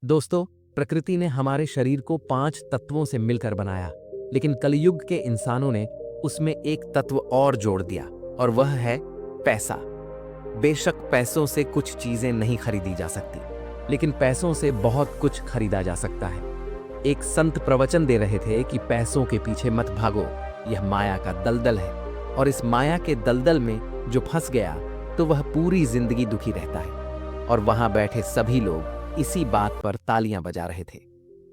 दोस्तों, प्रकृति ने हमारे शरीर को 5 तत्वों से मिलकर बनाया, लेकिन कलयुग के इंसानों ने उसमें एक तत्व और जोड़ दिया और वह है पैसा। बेशक पैसों से कुछ चीजें नहीं खरीदी जा सकती, लेकिन पैसों से बहुत कुछ खरीदा जा सकता है। एक संत प्रवचन दे रहे थे कि पैसों के पीछे मत भागो, यह माया का दलदल है, और इस माया के दलदल में जो फंस गया तो वह पूरी जिंदगी दुखी रहता है। और वहां बैठे सभी लोग इसी बात पर तालियां बजा रहे थे।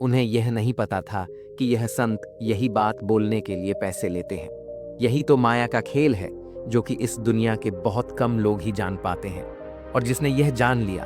उन्हें यह नहीं पता था कि यह संत यही बात बोलने के लिए पैसे लेते हैं। यही तो माया का खेल है जो कि इस दुनिया के बहुत कम लोग ही जान पाते हैं, और जिसने यह जान लिया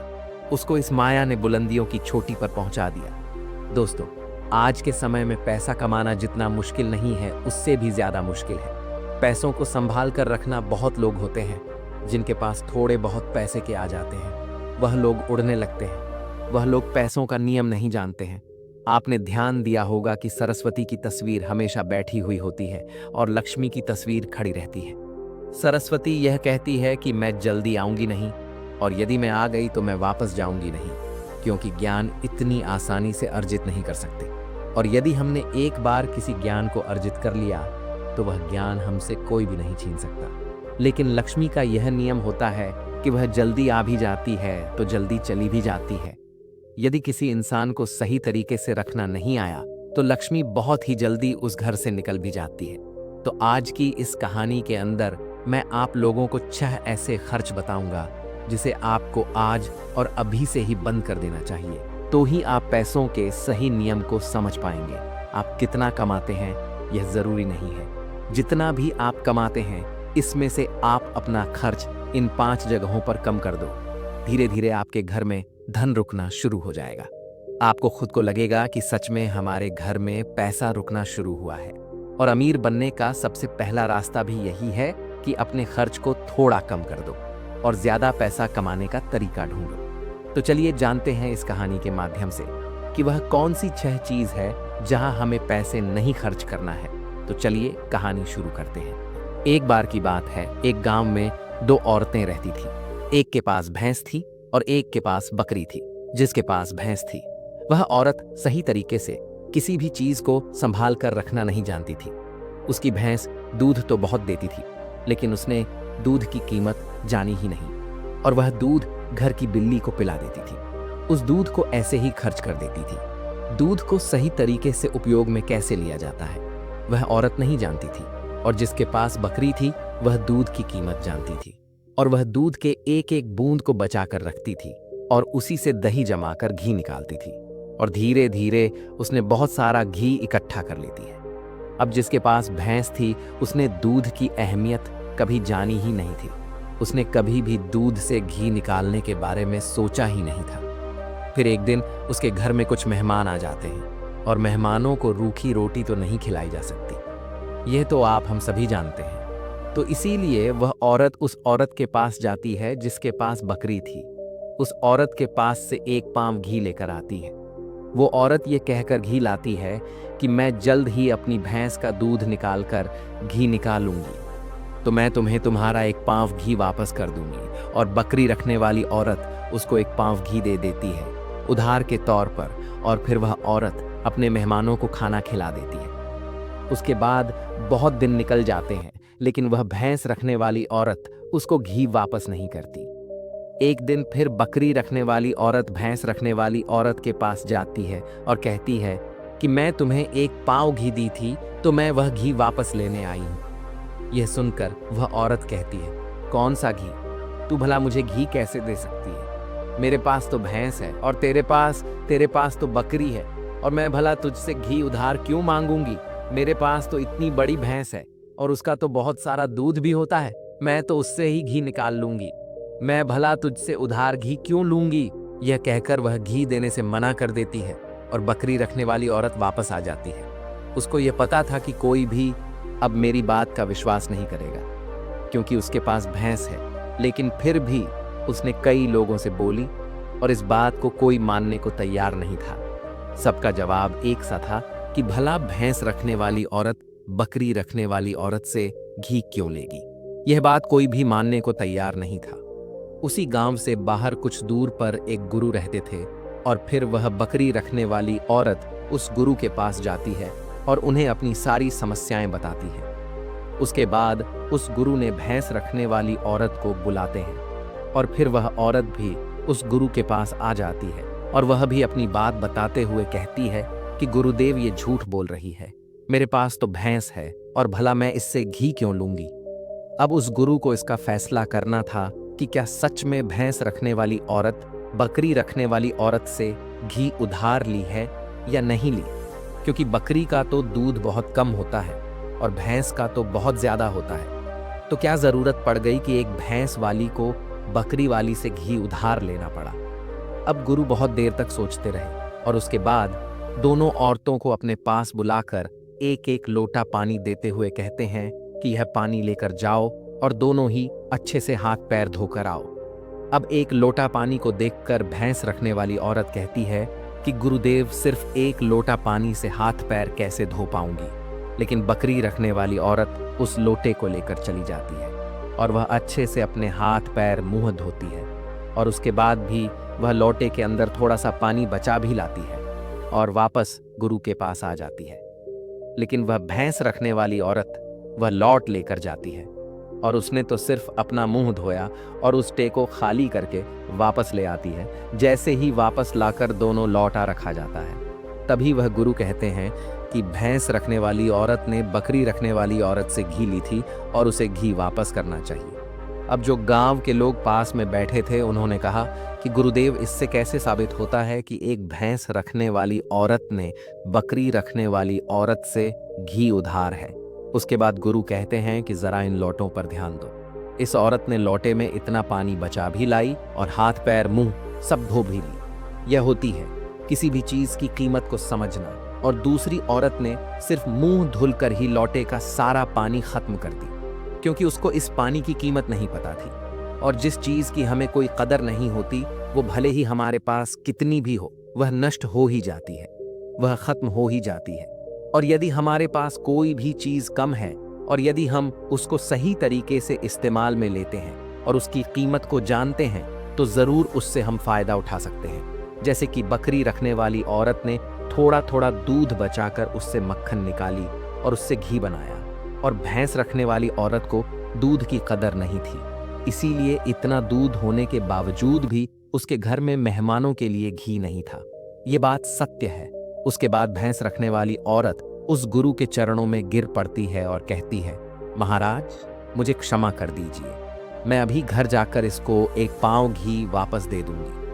उसको इस माया ने बुलंदियों की चोटी पर पहुंचा दिया। दोस्तों, आज के समय में पैसा कमाना जितना मुश्किल नहीं है, उससे भी ज्यादा मुश्किल है। पैसों को संभाल कर रखना बहुत लोग होते हैं जिनके पास थोड़े बहुत पैसे के आ जाते हैं। वह लोग उड़ने लगते हैं। वह लोग पैसों का नियम नहीं जानते हैं। आपने ध्यान दिया होगा कि सरस्वती की तस्वीर हमेशा बैठी हुई होती है और लक्ष्मी की तस्वीर खड़ी रहती है। सरस्वती यह कहती है कि मैं जल्दी आऊंगी नहीं, और यदि मैं आ गई तो मैं वापस जाऊंगी नहीं, क्योंकि ज्ञान इतनी आसानी से अर्जित नहीं कर सकते। और यदि हमने एक बार किसी ज्ञान को अर्जित कर लिया तो वह ज्ञान हमसे कोई भी नहीं छीन सकता। लेकिन लक्ष्मी का यह नियम होता है कि वह जल्दी आ भी जाती है तो जल्दी चली भी जाती है। यदि किसी इंसान को सही तरीके से रखना नहीं आया तो लक्ष्मी बहुत ही जल्दी उस घर से निकल भी जाती है। तो आज की इस कहानी के अंदर मैं आप लोगों को 6 ऐसे खर्च बताऊंगा जिसे आपको आज और अभी से ही बंद कर देना चाहिए, तो ही आप पैसों के सही नियम को समझ पाएंगे। आप कितना कमाते हैं यह जरूरी नहीं है, जितना भी आप कमाते हैं इसमें से आप अपना खर्च इन 5 जगहों पर कम कर दो। धीरे धीरे आपके घर में धन रुकना शुरू हो जाएगा। आपको खुद को लगेगा कि सच में हमारे घर में पैसा रुकना शुरू हुआ है। और अमीर बनने का सबसे पहला रास्ता भी यही है कि अपने खर्च को थोड़ा कम कर दो और ज्यादा पैसा कमाने का तरीका ढूंढो। तो चलिए जानते हैं इस कहानी के माध्यम से कि वह कौन सी 6 चीज है जहां हमें पैसे नहीं खर्च करना है। तो चलिए कहानी शुरू करते हैं। एक बार की बात है, एक गांव में 2 औरतें रहती थी। एक के पास भैंस थी और एक के पास बकरी थी। जिसके पास भैंस थी वह औरत सही तरीके से किसी भी चीज को संभाल कर रखना नहीं जानती थी। उसकी भैंस दूध तो बहुत देती थी, लेकिन उसने दूध की कीमत जानी ही नहीं, और वह दूध घर की बिल्ली को पिला देती थी। उस दूध को ऐसे ही खर्च कर देती थी। दूध को सही तरीके से उपयोग में कैसे लिया जाता है वह औरत नहीं जानती थी। और जिसके पास बकरी थी वह दूध की कीमत जानती थी, और वह दूध के एक एक बूंद को बचा कर रखती थी और उसी से दही जमाकर घी निकालती थी, और धीरे धीरे उसने बहुत सारा घी इकट्ठा कर लेती है। अब जिसके पास भैंस थी उसने दूध की अहमियत कभी जानी ही नहीं थी। उसने कभी भी दूध से घी निकालने के बारे में सोचा ही नहीं था। फिर एक दिन उसके घर में कुछ मेहमान आ जाते हैं, और मेहमानों को रूखी रोटी तो नहीं खिलाई जा सकती, यह तो आप हम सभी जानते हैं। तो इसीलिए वह औरत उस औरत के पास जाती है जिसके पास बकरी थी। उस औरत के पास से 1 पाव घी लेकर आती है। वो औरत ये कहकर घी लाती है कि मैं जल्द ही अपनी भैंस का दूध निकालकर घी निकालूंगी, तो मैं तुम्हें तुम्हारा 1 पाव घी वापस कर दूंगी। और बकरी रखने वाली औरत उसको 1 पाव घी दे देती है उधार के तौर पर, और फिर वह औरत अपने मेहमानों को खाना खिला देती है। उसके बाद बहुत दिन निकल जाते हैं, लेकिन वह भैंस रखने वाली औरत उसको घी वापस नहीं करती। एक दिन फिर बकरी रखने वाली औरत भैंस रखने वाली औरत के पास जाती है और कहती है कि मैं तुम्हें 1 पाव घी दी थी, तो मैं वह घी वापस लेने आई हूं। यह सुनकर वह औरत कहती है, कौन सा घी? तू भला मुझे घी कैसे दे सकती है? मेरे पास तो भैंस है और तेरे पास तो बकरी है, और मैं भला तुझसे घी उधार क्यों मांगूंगी? मेरे पास तो इतनी बड़ी भैंस है और उसका तो बहुत सारा दूध भी होता है, मैं तो उससे ही घी निकाल लूंगी। मैं भला तुझसे उधार घी क्यों लूंगी? यह कहकर वह घी देने से मना कर देती है, और बकरी रखने वाली औरत वापस आ जाती है। उसको यह पता था कि कोई भी अब मेरी बात का विश्वास नहीं करेगा, क्योंकि उसके पास भैंस है। लेकिन फिर भी उसने कई लोगों से बोली, और इस बात को कोई मानने को तैयार नहीं था। सबका जवाब एक सा था कि भला भैंस रखने वाली औरत बकरी रखने वाली औरत से घी क्यों लेगी। यह बात कोई भी मानने को तैयार नहीं था। उसी गांव से बाहर कुछ दूर पर एक गुरु रहते थे, और फिर वह बकरी रखने वाली औरत उस गुरु के पास जाती है और उन्हें अपनी सारी समस्याएं बताती है। उसके बाद उस गुरु ने भैंस रखने वाली औरत को बुलाते हैं और फिर वह औरत भी उस गुरु के पास आ जाती है और वह भी अपनी बात बताते हुए कहती है कि गुरुदेव ये झूठ बोल रही है, मेरे पास तो भैंस है और भला मैं इससे घी क्यों लूंगी। अब उस गुरु को इसका फैसला करना था कि क्या सच में भैंस रखने वाली औरत बकरी रखने वाली औरत से घी उधार ली है या नहीं ली, क्योंकि बकरी का तो दूध बहुत कम होता है और भैंस का तो बहुत ज्यादा होता है। तो क्या जरूरत पड़ गई कि एक भैंस वाली को बकरी वाली से घी उधार लेना पड़ा। अब गुरु बहुत देर तक सोचते रहे और उसके बाद दोनों औरतों को अपने पास बुलाकर एक एक लोटा पानी देते हुए कहते हैं कि यह पानी लेकर जाओ और दोनों ही अच्छे से हाथ पैर धोकर आओ। अब एक लोटा पानी को देखकर भैंस रखने वाली औरत कहती है कि गुरुदेव सिर्फ एक लोटा पानी से हाथ पैर कैसे धो पाऊंगी। लेकिन बकरी रखने वाली औरत उस लोटे को लेकर चली जाती है और वह अच्छे से अपने हाथ पैर मुंह धोती है और उसके बाद भी वह लोटे के अंदर थोड़ा सा पानी बचा भी लाती है और वापस गुरु के पास आ जाती है। लेकिन वह भैंस रखने वाली औरत वह लौट लेकर जाती है और उसने तो सिर्फ अपना मुंह धोया और उस टे को खाली करके वापस ले आती है। जैसे ही वापस लाकर दोनों लौटा रखा जाता है, तभी वह गुरु कहते हैं कि भैंस रखने वाली औरत ने बकरी रखने वाली औरत से घी ली थी और उसे घी वापस करना चाहिए। अब जो गांव के लोग पास में बैठे थे उन्होंने कहा कि गुरुदेव इससे कैसे साबित होता है कि एक भैंस रखने वाली औरत ने बकरी रखने वाली औरत से घी उधार है। उसके बाद गुरु कहते हैं कि जरा इन लोटों पर ध्यान दो। इस औरत ने लोटे में इतना पानी बचा भी लाई और हाथ पैर मुंह सब धो भी ली। यह होती है किसी भी चीज की कीमत को समझना। और दूसरी औरत ने सिर्फ मुंह धुलकर ही लोटे का सारा पानी खत्म कर दी, क्योंकि उसको इस पानी की कीमत नहीं पता थी। और जिस चीज की हमें कोई कदर नहीं होती वो भले ही हमारे पास कितनी भी हो, वह नष्ट हो ही जाती है, वह खत्म हो ही जाती है। और यदि हमारे पास कोई भी चीज कम है और यदि हम उसको सही तरीके से इस्तेमाल में लेते हैं और उसकी कीमत को जानते हैं तो जरूर उससे हम फायदा उठा सकते हैं। जैसे कि बकरी रखने वाली औरत ने थोड़ा थोड़ा दूध बचाकर उससे मक्खन निकाली और उससे घी बनाया, और भैंस रखने वाली औरत को दूध की कदर नहीं थी, इसीलिए इतना दूध होने के बावजूद भी उसके घर में मेहमानों के लिए घी नहीं था। ये बात सत्य है। उसके बाद भैंस रखने वाली औरत उस गुरु के चरणों में गिर पड़ती है और कहती है, महाराज मुझे क्षमा कर दीजिए, मैं अभी घर जाकर इसको एक पांव घी वापस दे दूंगी।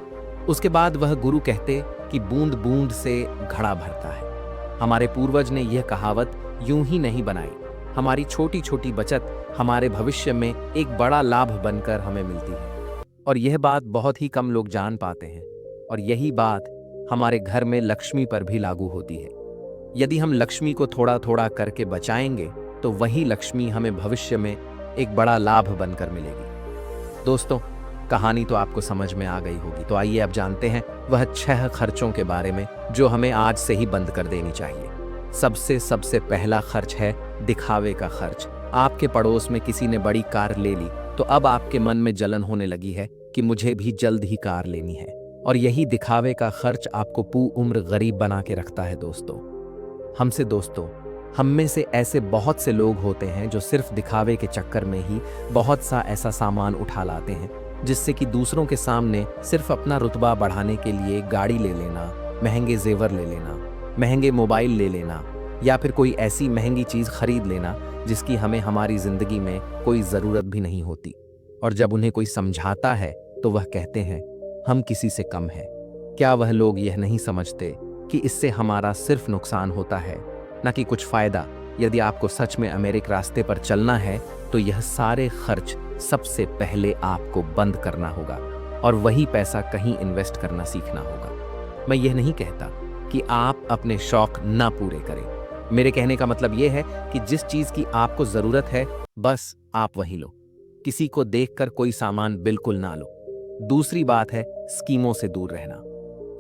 उसके बाद वह गुरु कहते कि बूंद बूंद से घड़ा भरता है। हमारे पूर्वज ने यह कहावत यूं ही नहीं बनाई। हमारी छोटी छोटी बचत हमारे भविष्य में एक बड़ा लाभ बनकर हमें मिलती है, और यह बात बहुत ही कम लोग जान पाते हैं। और यही बात हमारे घर में लक्ष्मी पर भी लागू होती है। यदि हम लक्ष्मी को थोड़ा थोड़ा करके बचाएंगे तो वही लक्ष्मी हमें भविष्य में एक बड़ा लाभ बनकर मिलेगी। दोस्तों, कहानी तो आपको समझ में आ गई होगी, तो आइए अब जानते हैं वह 6 खर्चों के बारे में जो हमें आज से ही बंद कर देनी चाहिए। सबसे पहला खर्च है दिखावे का खर्च। आपके पड़ोस में किसी ने बड़ी कार ले ली तो अब आपके मन में जलन होने लगी है कि मुझे भी जल्द ही कार लेनी है, और यही दिखावे का खर्च आपको पूरी उम्र गरीब बना के रखता है। दोस्तों, हम में से ऐसे बहुत से लोग होते हैं जो सिर्फ दिखावे के चक्कर में ही बहुत सा ऐसा सामान उठा लाते हैं जिससे कि दूसरों के सामने सिर्फ अपना रुतबा बढ़ाने के लिए गाड़ी ले लेना, महंगे जेवर ले लेना, महंगे मोबाइल ले लेना, या फिर कोई ऐसी महंगी चीज़ खरीद लेना जिसकी हमें हमारी ज़िंदगी में कोई ज़रूरत भी नहीं होती। और जब उन्हें कोई समझाता है तो वह कहते हैं हम किसी से कम हैं। क्या वह लोग यह नहीं समझते कि इससे हमारा सिर्फ नुकसान होता है, न कि कुछ फ़ायदा? यदि आपको सच में अमेरिक रास्ते पर चलना है तो यह सारे खर्च सबसे पहले आपको बंद करना होगा और वही पैसा कहीं इन्वेस्ट करना सीखना होगा। मैं यह नहीं कहता कि आप अपने शौक ना पूरे करें। मेरे कहने का मतलब यह है कि जिस चीज़ की आपको ज़रूरत है बस आप वही लो। किसी को देखकर कोई सामान बिल्कुल ना लो। दूसरी बात है स्कीमों से दूर रहना।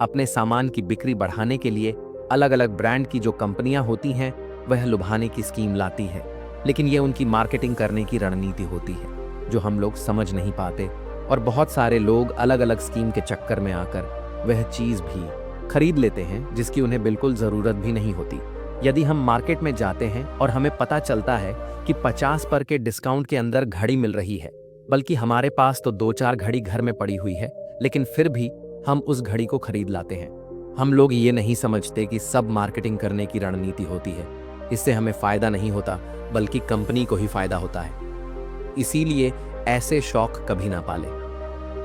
अपने सामान की बिक्री बढ़ाने के लिए अलग अलग ब्रांड की जो कंपनियां होती हैं वह लुभाने की स्कीम लाती है, लेकिन यह उनकी मार्केटिंग करने की रणनीति होती है जो हम लोग समझ नहीं पाते। और बहुत सारे लोग अलग अलग स्कीम के चक्कर में आकर वह चीज़ भी खरीद लेते हैं जिसकी उन्हें बिल्कुल ज़रूरत भी नहीं होती। यदि हम मार्केट में जाते हैं और हमें पता चलता है कि 50% के डिस्काउंट के अंदर घड़ी मिल रही है, बल्कि हमारे पास तो 2-4 घड़ी घर में पड़ी हुई है, लेकिन फिर भी हम उस घड़ी को खरीद लाते हैं। हम लोग ये नहीं समझते कि सब मार्केटिंग करने की रणनीति होती है। इससे हमें फ़ायदा नहीं होता, बल्कि कंपनी को ही फ़ायदा होता है। इसीलिए ऐसे शौक कभी ना पालें,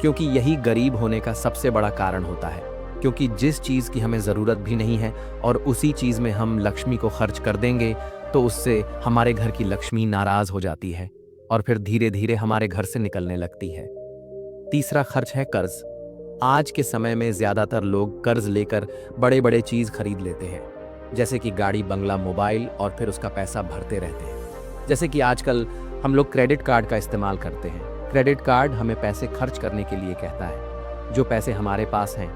क्योंकि यही गरीब होने का सबसे बड़ा कारण होता है। क्योंकि जिस चीज़ की हमें ज़रूरत भी नहीं है और उसी चीज़ में हम लक्ष्मी को खर्च कर देंगे, तो उससे हमारे घर की लक्ष्मी नाराज़ हो जाती है और फिर धीरे धीरे हमारे घर से निकलने लगती है। तीसरा खर्च है कर्ज। आज के समय में ज़्यादातर लोग कर्ज लेकर बड़े बड़े चीज़ खरीद लेते हैं, जैसे कि गाड़ी, बंगला, मोबाइल, और फिर उसका पैसा भरते रहते हैं। जैसे कि आजकल हम लोग क्रेडिट कार्ड का इस्तेमाल करते हैं। क्रेडिट कार्ड हमें पैसे खर्च करने के लिए कहता है। जो पैसे हमारे पास हैं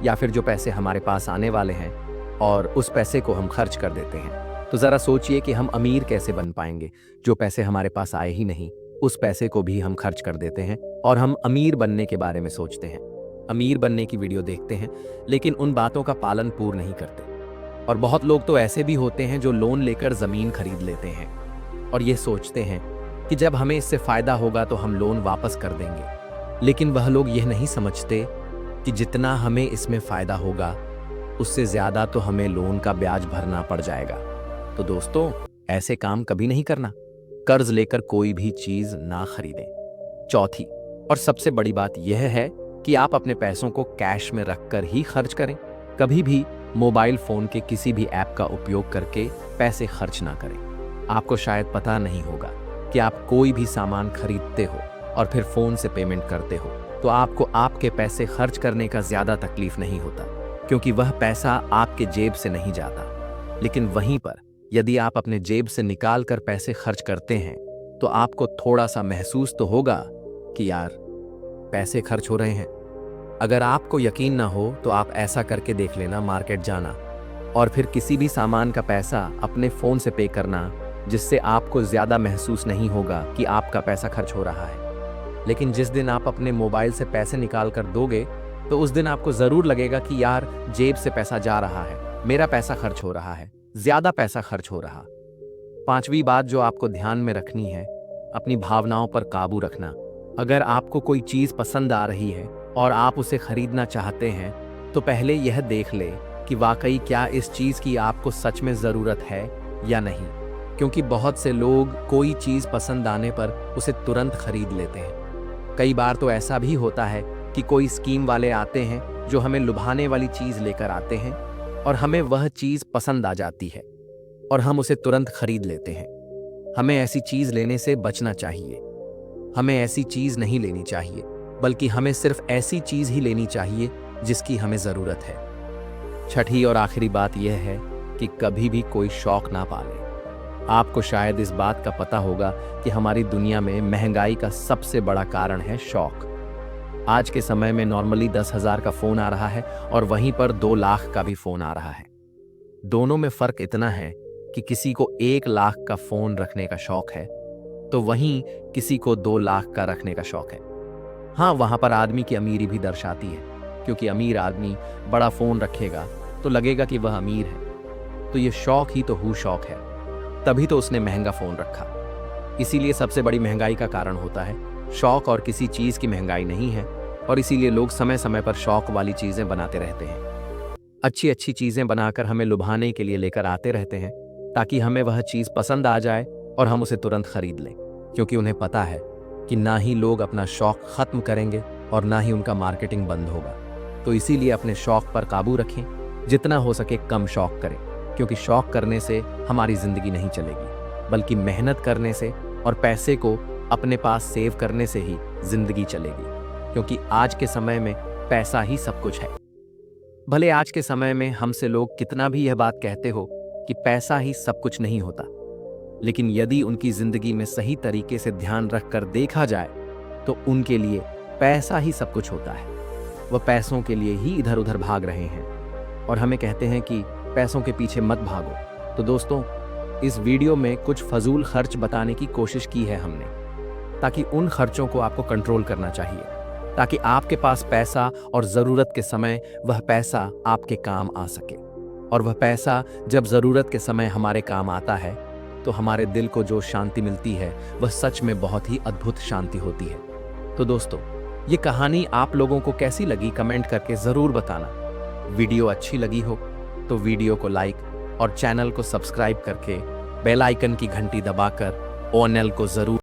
या फिर जो पैसे हमारे पास आने वाले हैं, और उस पैसे को हम खर्च कर देते हैं। तो ज़रा सोचिए कि हम अमीर कैसे बन पाएंगे। जो पैसे हमारे पास आए ही नहीं, उस पैसे को भी हम खर्च कर देते हैं और हम अमीर बनने के बारे में सोचते हैं। अमीर बनने की वीडियो देखते हैं, लेकिन उन बातों का पालन पूर्ण नहीं करते। और बहुत लोग तो ऐसे भी होते हैं जो लोन लेकर ज़मीन खरीद लेते हैं और ये सोचते हैं कि जब हमें इससे फ़ायदा होगा तो हम लोन वापस कर देंगे। लेकिन वह लोग यह नहीं समझते कि जितना हमें इसमें फ़ायदा होगा, उससे ज़्यादा तो हमें लोन का ब्याज भरना पड़ जाएगा। तो दोस्तों, ऐसे काम कभी नहीं करना। कर्ज लेकर कोई भी चीज़ ना खरीदें। चौथी और सबसे बड़ी बात यह है कि आप अपने पैसों को कैश में रखकर ही खर्च करें। कभी भी मोबाइल फ़ोन के किसी भी ऐप का उपयोग करके पैसे खर्च ना करें। आपको शायद पता नहीं होगा कि आप कोई भी सामान खरीदते हो और फिर फ़ोन से पेमेंट करते हो, तो आपको आपके पैसे खर्च करने का ज़्यादा तकलीफ नहीं होता, क्योंकि वह पैसा आपके जेब से नहीं जाता। लेकिन वहीं पर यदि आप अपने जेब से निकाल कर पैसे खर्च करते हैं, तो आपको थोड़ा सा महसूस तो होगा कि यार पैसे खर्च हो रहे हैं। अगर आपको यकीन ना हो तो आप ऐसा करके देख लेना, मार्केट जाना और फिर किसी भी सामान का पैसा अपने फ़ोन से पे करना, जिससे आपको ज़्यादा महसूस नहीं होगा कि आपका पैसा खर्च हो रहा है। लेकिन जिस दिन आप अपने मोबाइल से पैसे निकाल कर दोगे, तो उस दिन आपको ज़रूर लगेगा कि यार जेब से पैसा जा रहा है, मेरा पैसा खर्च हो रहा है, ज़्यादा पैसा खर्च हो रहा। पांचवी बात जो आपको ध्यान में रखनी है, अपनी भावनाओं पर काबू रखना। अगर आपको कोई चीज़ पसंद आ रही है और आप उसे खरीदना चाहते हैं, तो पहले यह देख ले कि वाकई क्या इस चीज़ की आपको सच में ज़रूरत है या नहीं। क्योंकि बहुत से लोग कोई चीज़ पसंद आने पर उसे तुरंत खरीद लेते हैं। कई बार तो ऐसा भी होता है कि कोई स्कीम वाले आते हैं जो हमें लुभाने वाली चीज़ लेकर आते हैं और हमें वह चीज़ पसंद आ जाती है और हम उसे तुरंत खरीद लेते हैं। हमें ऐसी चीज़ लेने से बचना चाहिए। हमें ऐसी चीज़ नहीं लेनी चाहिए, बल्कि हमें सिर्फ ऐसी चीज़ ही लेनी चाहिए जिसकी हमें ज़रूरत है। छठी और आखिरी बात यह है कि कभी भी कोई शौक ना पालें। आपको शायद इस बात का पता होगा कि हमारी दुनिया में महंगाई का सबसे बड़ा कारण है शौक। आज के समय में नॉर्मली 10,000 का फ़ोन आ रहा है और वहीं पर 2 लाख का भी फ़ोन आ रहा है। दोनों में फ़र्क इतना है कि किसी को 1 लाख का फ़ोन रखने का शौक है, तो वहीं किसी को 2 लाख का रखने का शौक है। हाँ, वहाँ पर आदमी की अमीरी भी दर्शाती है, क्योंकि अमीर आदमी बड़ा फ़ोन रखेगा तो लगेगा कि वह अमीर है। तो ये शौक ही तो हु शौक है, तभी तो उसने महंगा फ़ोन रखा। इसीलिए सबसे बड़ी महंगाई का कारण होता है शौक, और किसी चीज़ की महंगाई नहीं है। और इसीलिए लोग समय समय पर शौक वाली चीज़ें बनाते रहते हैं। अच्छी अच्छी चीज़ें बनाकर हमें लुभाने के लिए लेकर आते रहते हैं, ताकि हमें वह चीज़ पसंद आ जाए और हम उसे तुरंत खरीद लें, क्योंकि उन्हें पता है कि ना ही लोग अपना शौक ख़त्म करेंगे और ना ही उनका मार्केटिंग बंद होगा। तो इसीलिए अपने शौक पर काबू रखें, जितना हो सके कम शौक करें, क्योंकि शौक करने से हमारी ज़िंदगी नहीं चलेगी, बल्कि मेहनत करने से और पैसे को अपने पास सेव करने से ही ज़िंदगी चलेगी। क्योंकि आज के समय में पैसा ही सब कुछ है। भले आज के समय में हमसे लोग कितना भी यह बात कहते हो कि पैसा ही सब कुछ नहीं होता, लेकिन यदि उनकी ज़िंदगी में सही तरीके से ध्यान रखकर देखा जाए तो उनके लिए पैसा ही सब कुछ होता है। वह पैसों के लिए ही इधर उधर भाग रहे हैं और हमें कहते हैं कि पैसों के पीछे मत भागो। तो दोस्तों, इस वीडियो में कुछ फजूल खर्च बताने की कोशिश की है हमने, ताकि उन खर्चों को आपको कंट्रोल करना चाहिए। ताकि आपके पास पैसा और ज़रूरत के समय वह पैसा आपके काम आ सके। और वह पैसा जब ज़रूरत के समय हमारे काम आता है तो हमारे दिल को जो शांति मिलती है वह सच में बहुत ही अद्भुत शांति होती है। तो दोस्तों, ये कहानी आप लोगों को कैसी लगी कमेंट करके ज़रूर बताना। वीडियो अच्छी लगी हो तो वीडियो को लाइक और चैनल को सब्सक्राइब करके बेल आइकन की घंटी दबाकर ऑल को ज़रूर